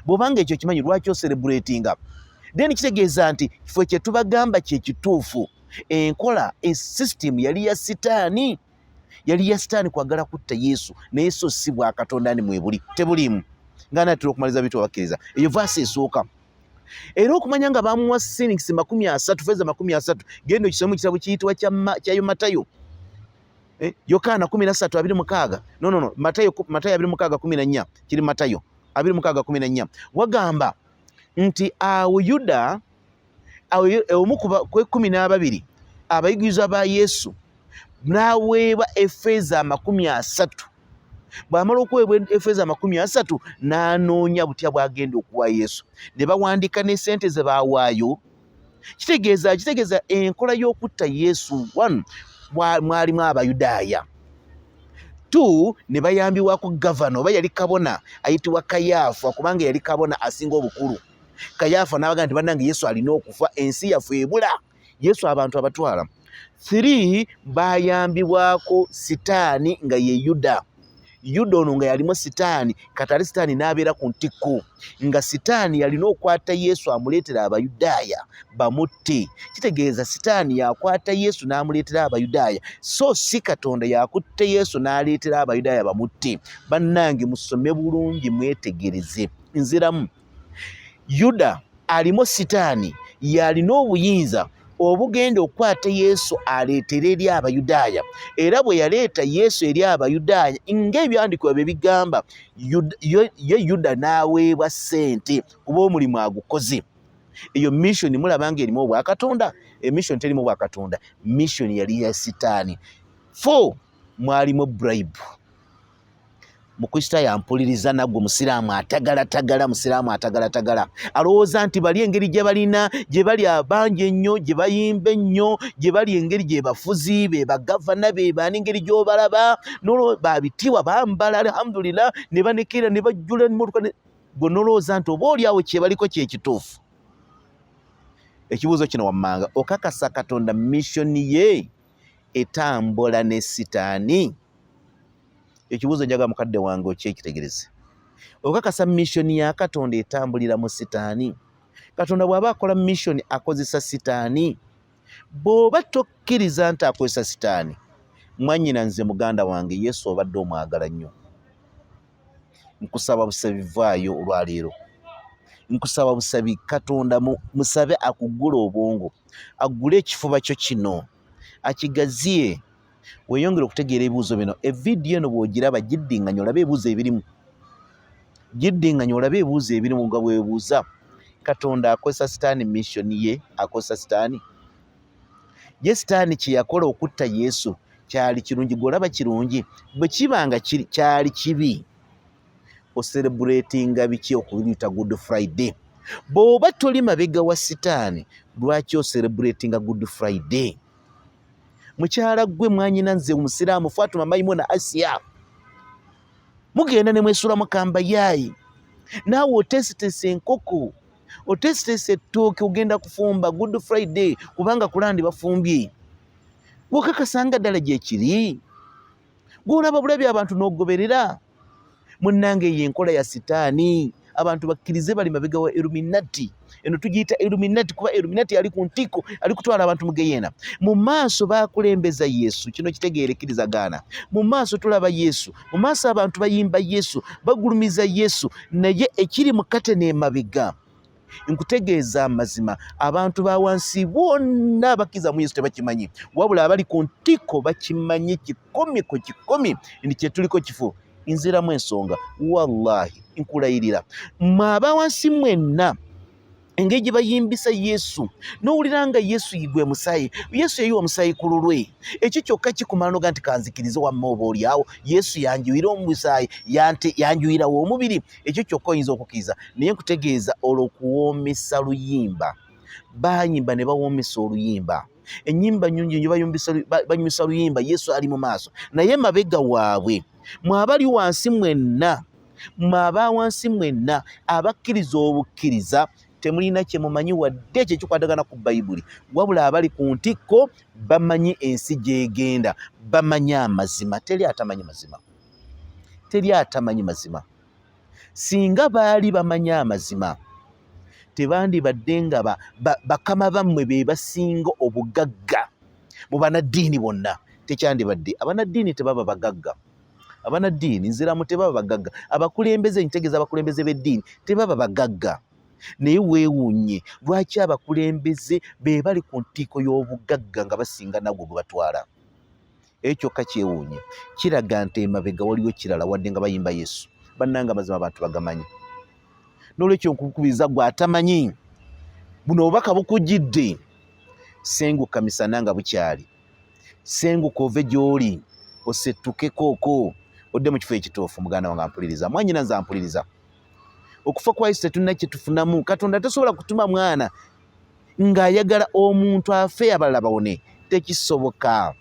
Bw'obanga ekyo kimanyi, lwaki oserebuleetinga? Then kitegeeza nti ffe kye tubagamba kye kituufu. Enkola esisitimu yali ya Sitaani, yali ya Sitaani kwagala kutta Yesu, naye so si bwa Katonda ni mwebuli, tebulimu. Nga natera okumaliza bitu abakkiriza. Eyo vaasi esooka. Era okumanya nga bamuwa sinings 30, ffeeza 30, genda okisome mu kitabo kiyitibwa kya Matayo. Yokaana 13:26. No. Matayo 26:14. Kiri Matayo 26:14. Wagamba nti awo Yuda, omu ku 12 abayigirizwa ba Yesu, n'aweebwa effeeza 30. Bw'amala okuweebwa effeeza 30 n'anoonya butya bw'agenda okuwa Yesu. Ne bawandiika n'essente ze baawaayo. Kitegeeza enkola y'okutta Yesu, 1, mwalimu Abayudaaya. 2, ne bayambibwako gavana, oba yali kabona ayitibwa Kayaafa, kubanga yali kabona asinga obukulu. Kayaafa n'abaga nti bannange Yesu alina okufa, ensi yaffe ebula, Yesu abantu abatwala. 3, bayambibwako Sitaani nga ye Yuda. Yuda ono nga yalimu sitaani, katali sitaani n'abeera ku ntikko, nga sitaani yalina okwata Yesu amuleetera Abayudaaya bamutte. Kitegeeza sitaani yakwata Yesu n'amuleetera Abayudaaya, so si Katonda yakutte Yesu n'aleetera Abayudaaya bamutte. Bannange musome bulungi mwetegereze. Nziramu Yuda alimu sitaani yalina obuyinza obugenda okukwata Yesu aleetere eri Abayudaaya, era bwe yaleeta Yesu eri Abayudaaya ng'ebyandikwa bye bigamba, ye Yuda n'aweebwa ssente kuba omulimu agukoze. Eyo mission mulaba ng'erimu obwakatonda? Emission terimu obwakatonda, mission yali ya sitaani. 4 mwalimu bribe. Mukristaayo ampuliriza naggwe musiraamu atagala, musiraamu atagala. Alowooza nti bali engeri gye balina, gye bali abangi ennyo, gye bayimba ennyo, gye bali engeri gye bafuzi, be bagavana, be baani engeri gy'obalaba, nolwo babitiibwa bambala alhamdulillah, ne banekera ne bajjula emmotoka. Gwe nolowooza nti oba oli awo kye baliko kye kituufu. Ekibuuzo kino wammanga, okakasa Katonda mission ye etambula ne sitaani? Ekibuuzo njaga mukadde wange okyekitegereze. Okakasa mission ya Katonda etambulira mu sitaani? Katonda bw'aba akola mission akozesa sitaani? Bw'oba tokkiriza nti akozesa sitaani, mwannyina nze muganda wange Yesu obadde omwagala nnyo. Nkusaba busabi vaayo olwaleero. Nkusaba busabi Katonda musabe akugula obwongo, agule ekifuba kyo kino, akigaziye. Weeyongere okutegeera ebibuuzo bino. Evidiyo eno bw'ogiraba giddinganya olabe ebibuuzo ebirimu. Giddinganya olabe ebibuuzo ebirimu nga bwebuuza. Katonda akozesa sitaani mission ye, akozesa sitaani? Ye sitaani kye yakola okutta Yesu kyali kirungi? Gw'olaba kirungi? Bwe kiba nga kyali kibi, ocelebratinga biki okuyita Good Friday? Bw'oba toli mabega wa sitaani, lwaki ocelebratinga Good Friday? Mukyala gwe mwanyina nze omusiraamu Fatuma Maimuna Asiya, mugenda ne mwesula mukamba yaayi, naawe otesitese enkoko, otesitese ettooke, ogenda kufumba Good Friday kubanga kulandi bafumbye. Bw'okakasanga ddala gye kiri, gw'olaba bulabi abantu n'ogoberera. Munnange ye enkola ya sitaani. Abantu bakkirize bali mabega wa Illuminati. Eno tugiyita Illuminati kuba Illuminati ali ku ntikko, ali kutwala abantu mu geyeena. Mu maaso baakulembeza Yesu, kino kitegeerekiriza gaana. Mu maaso tulaba Yesu, mu maaso abantu bayimba Yesu, bagulumiza Yesu, naye ekiri mu katene emabega. Nkutegeeza amazima, abantu ba wansi bonna abakkiriza mu Yesu tebakimanyi, wabula abali ku ntikko bakimanyi kikomi ku kikomi. Ndi kye tuliko kifu. Nziramu ensonga, wallahi nkulayirira, mmwe abawansi mwenna engeri gye bayimbisa Yesu, n'owulira nga Yesu yigwe musaayi, Yesu yayiwa omusaayi ku lulwe, ekyo kyokka kikumala noga nti kanzikirize wamma oba oliawo, Yesu yanjuyira omusaayi, yanjuyirawo omubiri, ekyo kyokka oyinza okukkiriza. Naye nkutegeeza olw'okuwoomesa luyimba, bayimba ne bawoomesa oluyimba. Ennyimba nnyingi nnyo banyumisa luyimba, Yesu ali mu maaso, naye mabega waabwe mmwe abali wansi mwenna, mmwe abawansi mwenna abakkiriza obukkiriza, temulina kye mumanyi wadde ekyo kikwatagana ku Bayibuli, wabula abali ku ntikko bamanyi ensi gy'egenda, bamanyi amazima. Teri atamanyi mazima, teri atamanyi mazima. Singa baali bamanyi amazima, tebandibadde nga bakama bammwe be basinga obugagga mu banaddiini bonna. Tekyandibadde. Abanaddiini tebaba bagagga. Abanaddiini nziramu tebaba bagagga. Abakulembeze, ntegeeza abakulembeze b'eddiini tebaba bagagga. Naye weewuunye lwaki abakulembeze be bali ku ntiiko y'obugagga nga basinga nagwo gwe batwala. Ekyo kyokka kyewuunye, kiraga nti emabega waliwo kirala wadde nga bayimba Yesu. Bannanga amazima abantu bagamanyi. N'olwekyo nkukubiriza gwe atamanyi, buno obubaka bukujjidde, senguka misana nga bukyali, senguka ove gy'oli, osettukekooko, odde mu kifo ekituufu. Muganda wange ampuliriza, mwanyina nze ampuliriza. Okufa kwa Yesu tetulina kye tufunamu. Katonda tasobola kutuma mwana ng'ayagala omuntu afe abalala bawone, tekisoboka.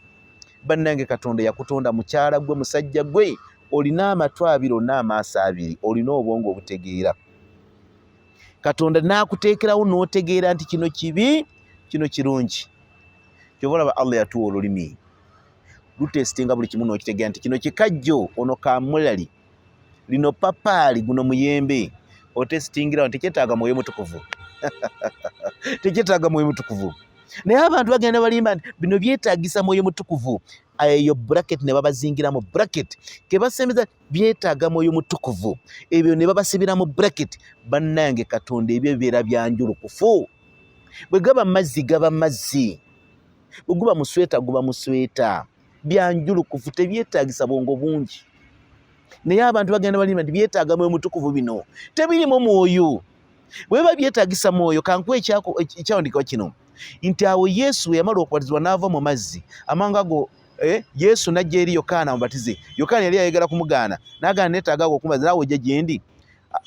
Bannange Katonda yakutonda mukyala gwe, musajja gwe, olina amatu abiri, olina amaaso abiri, olina obwongo obutegeera. Katonda n'akuteekerawo n'otegeera nti kino kibi, kino kirungi. Kyova olaba Allah yatuwa olulimi. lutestinga buli kimu n'okitegera nti kino kikajjo, ono kamulali, lino papaali, guno muyembe. Otestingira tekyetaaga mwoyo mutukuvu. Tekyetaaga mwoyo mutukuvu. Naye abantu bagenda balimba nti bino byetaagisa mwoyo mutukuvu. Eyo bracket ne babazingira mu bracket. Ke basembeza byetaaga mwoyo mutukuvu. Ebyo ne babasibira mu bracket. Bannange Katonda ebyo bibeera byanjulukufu. Bwe gaba mazzi gaba mazzi. Bwe guba musweta guba musweta. Byanjulukufu tebyetaagisa bwongo bungi. Naye abantu bagenda balimba nti byetaaga mwoyo mutukuvu bino. Tebirimu mwoyo. Bwe biba byetaagisa mwoyo kankuwa ekyawandikibwa kino. Nti awo Yesu yamala okubatizibwa n'ava mu mazzi. Amanga ago Yesu najja eri Yokaana amubatize. Yokaana yali ayagala kumugaana. N'agaana neetaaga okumubatiza naawe ojja gye ndi.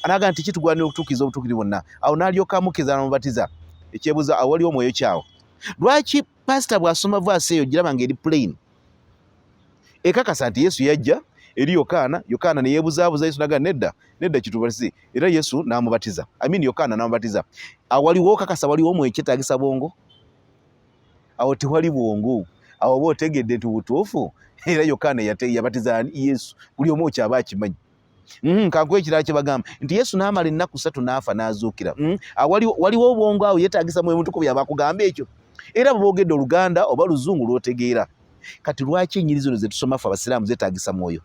N'agaana nti kitugwanira okutuukiriza obutuukirivu bwonna. Awo n'alyoka amukkiriza n'amubatiza. Ekyebuuzo awo waliwo mwoyo kyawo. Lwaki pasita bw'asoma vaasi eyo giraba ng'eri plain? Ekakasa nti Yesu yajja eri Yokaana. Yokaana ne yeebuzaabuza Yesu n'agaana nedda kitubatize. Era Yesu n'amubatiza. Yokaana n'amubatiza. Awo waliwo kakasa waliwo mwoyo kyetaagisa bwongo? Awo tewali bwongo. Awo oba otegedde nti butuufu era Yokaana yabatiza Yesu. Buli omu kyaba akimanyi. Kankuwa ekirala kye bagamba nti Yesu n'amala ennaku 3 n'afa n'azuukira. Waliwo obwongo awo yeetaagisa mwoyo mutukuvu yaba akugamba ekyo. Era boogedde Oluganda oba Luzungu lw'otegeera. Kati lwaki ennyiri zino ze tusoma ffe Abasiraamu zeetaagisa mwoyo?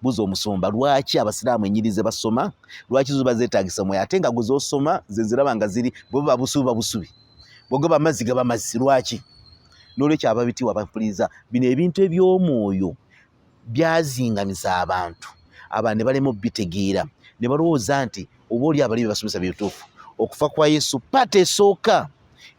Buuza omusumba, lwaki Abasiraamu ennyiri ze basoma lwaki zo bazeetaagisa mwoyo ate nga go z'osoma ze ziraba nga ziri bwe buba busubi bwe gaba mazzi gaba mazzi? Lwaki? N'olwekyo ababitiibwa bampuliriza bino ebintu eby'omwoyo byazingamiza abantu. Abantu ne balema obbitegeera ne balowooza nti oba oli abali basomesa bituufu. Okufa kwa Yesu pata esooka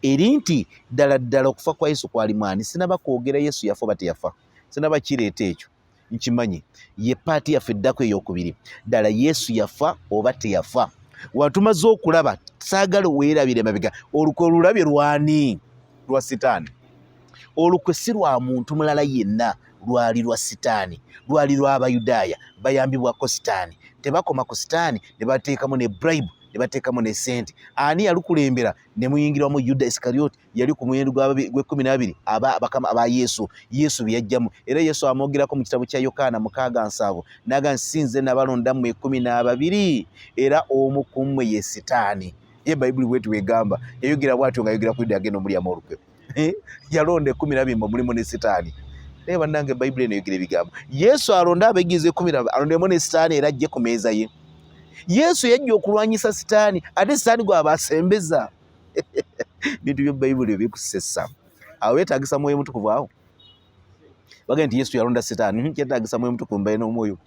eri nti ddala ddala okufa kwa Yesu kwali mwani. Sinaba kwogera Yesu yafa oba teyafa, sinaba kireeta ekyo, nkimanyi ye paati yaffe eddako ey'okubiri. Ddala Yesu yafa oba teyafa? Watumaze okulaba saagala weerabire mabega. Olukwe olulabye lwani? Lwa Sitaani. Olukwe si lwa muntu mulala yenna, lwali lwa Sitaani. Lwali lw'Abayudaaya bayambibwako Sitaani. Tebakoma ku Sitaani ne bateekamu ne bribe, ne bateekamu ne sente. Ani yalukulembera? Ne muyingirwamu Yuda Iskariyoti, yali ku muwendo gwe 12 aba Yesu. Yesu bye yajjamu. Era Yesu amwogerako mu kitabo kya Yokaana 6:7 n'agamba nsinze nabalonda mmwe 12 era omu ku mmwe ye Sitaani. Ye Bayibuli bw'etu bw'egamba. Yayogera bw'atyo ng'ayogera ku Yuda agenda omulyamu olukwe. Yalonda 12 mulimu ne Sitaani. Naye bannange Bayibuli eno eyogera ebigambo. Yesu alonda abayigize 12 alondemu ne Sitaani era ajje ku meeza ye. Yesu yajja okulwanyisa Sitaani ate Sitaani gwe abasembeza. Bintu bya Bayibuli bikusesa. Awo yeetaagisa mwoyo mutukuvu awo. Bagamba nti Yesu yalonda Sitaani. Kyetaagisa mwoyo mutukuvu mbaye n'omwoyo.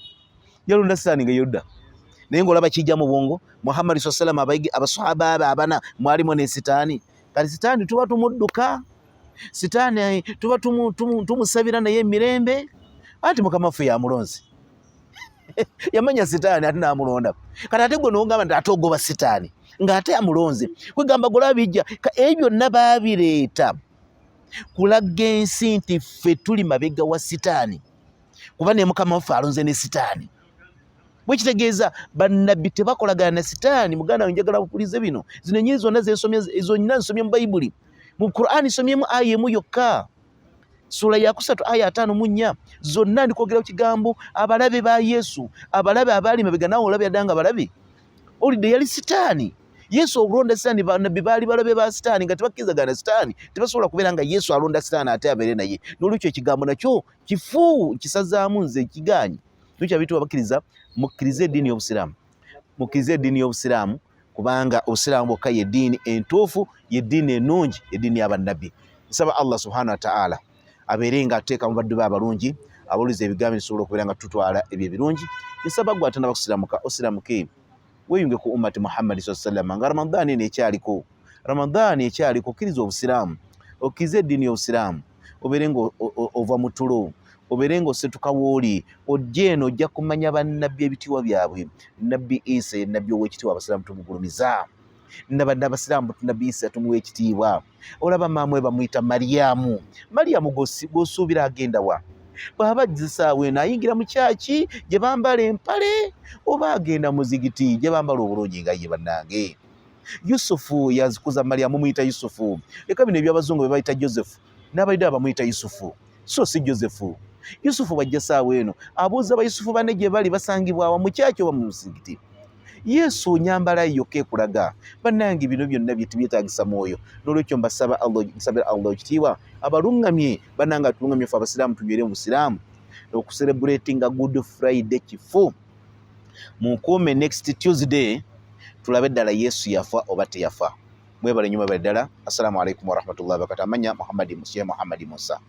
Yalonda Sitaani nga yodda. Naye ng'olaba kijja mu bwongo Muhammad sallallahu alaihi wasallam abaswahaba abana mwalimu ne Sitaani. Kati Sitaani tuba tumudduka. Sitaani tuba tumusabira naye emirembe. Anti Mukama waffe yamulonzi. Yamanya Sitaani ate n'amulonda. Kati ate gwe n'ogamba nti ate ogoba Sitaani ng'ate amulonze. Kwegamba golaba bijja ebyo byonna baabireeta kulaga ensi nti ffe tuli mabega wa Sitaani. Kuba ne Mukama waffe alonze ne Sitaani. Bwe kitegeeza bannabbi tebakolagana na Sitaani. Muganda wange njagala bupulize bino. Zino ennyiri zonna ezo nyina nsomye mu Bayibuli. Mu Qur'ani nsomyemu aya emu yokka. Sura ya 3 aya 5:4. Zonna ndikwogera ku kigambo abalabe ba Yesu. Abalabe abaali mabega nawe olabye ddanga abalabe. Olidde yali Sitaani. Yesu olonda Sitaani bannabbi baali balabe ba Sitaani nga tebakkirizagana Sitaani. Tebasobola kubeera nga Yesu alonda Sitaani ate abeere naye. N'olwekyo ekigambo nakyo kifu nkisazaamu nze kigaanyi. Tukya bitu abakkiriza mukkirize eddiini y'Obusiraamu. Mukkirize eddiini y'Obusiraamu kubanga Obusiraamu bwokka ye ddiini entuufu, ye ddiini ennungi, eddiini y'abannabbi. Nsaba Allah subhanahu wa ta'ala abeere nga ateeka mu baddu be abalungi abawuliza ebigambo bisobola okubeera nga tutwala ebyo ebirungi. Nsaba gwe ate n'abakusiramuka osiramuke weeyunge ku ummati Muhammad sallallahu alaihi wasallam nga Ramadhaani ekyaliko. Ramadhaani ekyaliko okkiriza Obusiraamu, okkiriza eddiini y'Obusiraamu, obeere nga ova mu tulo, obeere ng'osetuka wooli, ojja eno ojja kumanya bannabbi ebitiibwa byabwe. Nabbi Isa ye nabbi ow'ekitiibwa Abasiraamu tumugulumiza. Nabadde Abasiraamu Nabbi Isa tumuwa ekitiibwa. Olaba maamwe bamuyita Maryamu. Maryamu gw'osuubira agenda wa? Bw'aba ajjisaawe n'ayingira mu kyaki gye bambala empale oba agenda muzigiti gye bambala obulungi nga ye bannange. Yusufu yazikuza Maryamu muyita Yusufu. Leka bino eby'Abazungu be bayita Joseph. N'Abayudaaya bamuyita Yusufu. so si Josefu. Yusufu bw'ajja ssaawa eno abuuza Bayusufu banne gye bali basangibwa wa mu kyaki oba mu musigiti. Yesu nyambala yokka ekulaga bannange bino byonna byetaagisa mwoyo. N'olwekyo mbasabira Allah ekitiibwa abalungamye bannange atulungamye ffe abasiraamu tunywere mu busiraamu okucelebratinga Good Friday kifu. Munkuume next Tuesday tulabe ddala Yesu yafa oba teyafa. Mwebale nnyo mwebale ddala. Assalamu alaikum warahmatullahi wabarakatuh. Amanya Muhammad Musa.